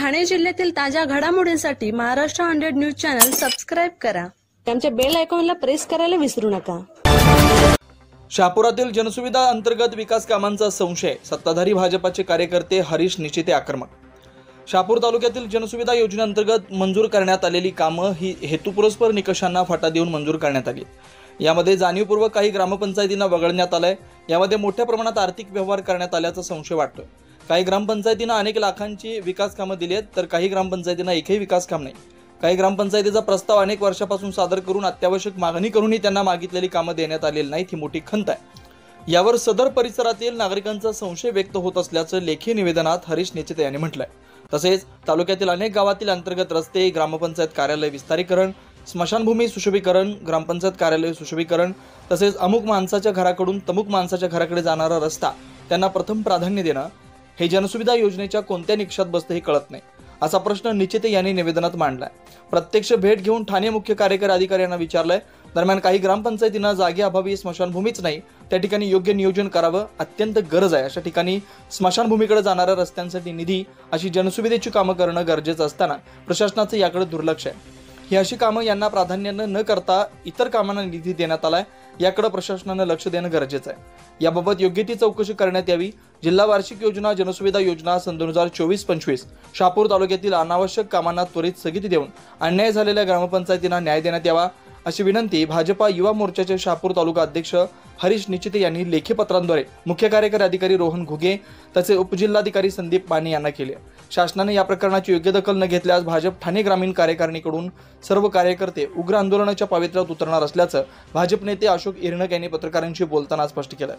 ठाणे जिल्ह्यातील ताज्या घडामोडींसाठी महाराष्ट्र 100 न्यूज चॅनल सबस्क्राइब करा. आमच्या बेल आयकॉनला प्रेस करायला विसरू नका. शहापुरातील जनसुविधा अंतर्गत विकास कामांचा संशय, सत्ताधारी भाजपाचे कार्यकर्ते हरीश निचिते आक्रमक. शहापूर तालुक्यातील जनसुविधा योजनेअंतर्गत मंजूर करण्यात आलेली कामं ही हेतुपुरस्पर निकषांना फाटा देऊन मंजूर करण्यात आली. यामध्ये जाणीवपूर्वक काही ग्रामपंचायतींना वगळण्यात आलंय. यामध्ये मोठ्या प्रमाणात आर्थिक व्यवहार करण्यात आल्याचा संशय वाटतो. काही ग्रामपंचायतींना अनेक लाखांची विकास कामं दिली आहेत, तर काही ग्रामपंचायतींना एकही विकास काम नाही. काही ग्रामपंचायतीचा प्रस्ताव अनेक वर्षापासून सादर करून अत्यावश्यक मागणी करूनही त्यांना मागितलेली कामं देण्यात आलेली नाहीत. ही मोठी खंत आहे. यावर सदर परिसरातील नागरिकांचा संशय व्यक्त होत असल्याचं लेखी निवेदनात हरीश निचिते यांनी म्हटलंय. तसेच तालुक्यातील अनेक गावातील अंतर्गत रस्ते, ग्रामपंचायत कार्यालय विस्तारीकरण, स्मशानभूमी सुशोभीकरण, ग्रामपंचायत कार्यालय सुशोभीकरण, तसेच अमुक माणसाच्या घराकडून तमुक माणसाच्या घराकडे जाणारा रस्ता त्यांना प्रथम प्राधान्य देणं हे जनसुविधा योजनेच्या कोणत्या निकषात बसतं हे कळत नाही, असा प्रश्न निचिते यांनी निवेदनात मांडलाय. प्रत्यक्ष भेट घेऊन ठाणे मुख्य कार्यकारी अधिकारी यांना विचारलंय. दरम्यान काही ग्रामपंचायतींना जागेअभावी स्मशानभूमीच नाही, त्या ठिकाणी योग्य नियोजन करावं, अत्यंत गरज आहे अशा ठिकाणी स्मशानभूमीकडे जाणाऱ्या रस्त्यांसाठी निधी, अशी जनसुविधेची कामं करणं गरजेचं असताना प्रशासनाचं याकडे दुर्लक्ष आहे. ही अशी कामं यांना प्राधान्यानं न करता इतर कामांना निधी देण्यात आलाय. याकडे प्रशासनानं लक्ष देणं गरजेचं आहे. याबाबत योग्य ती चौकशी करण्यात यावी. जिल्हा वार्षिक योजना जनसुविधा योजना सन 2024-25 शहापूर तालुक्यातील अनावश्यक कामांना त्वरित स्थगिती देऊन अन्याय झालेल्या ग्रामपंचायतींना न्याय देण्यात यावा, अशी विनंती भाजपा युवा मोर्चाचे शहापूर तालुका अध्यक्ष हरीश निचिते यांनी लेखी पत्रांद्वारे मुख्य कार्यकारी अधिकारी रोहन घुगे तसेच उपजिल्हाधिकारी संदीप पाणी यांना केली. शासनाने या प्रकरणाची योग्य दखल न घेतल्यास भाजप ठाणे ग्रामीण कार्यकारिणीकडून सर्व कार्यकर्ते उग्र आंदोलनाच्या पावित्र्यात उतरणार असल्याचं भाजप नेते अशोक इरनक यांनी पत्रकारांशी बोलताना स्पष्ट केलं.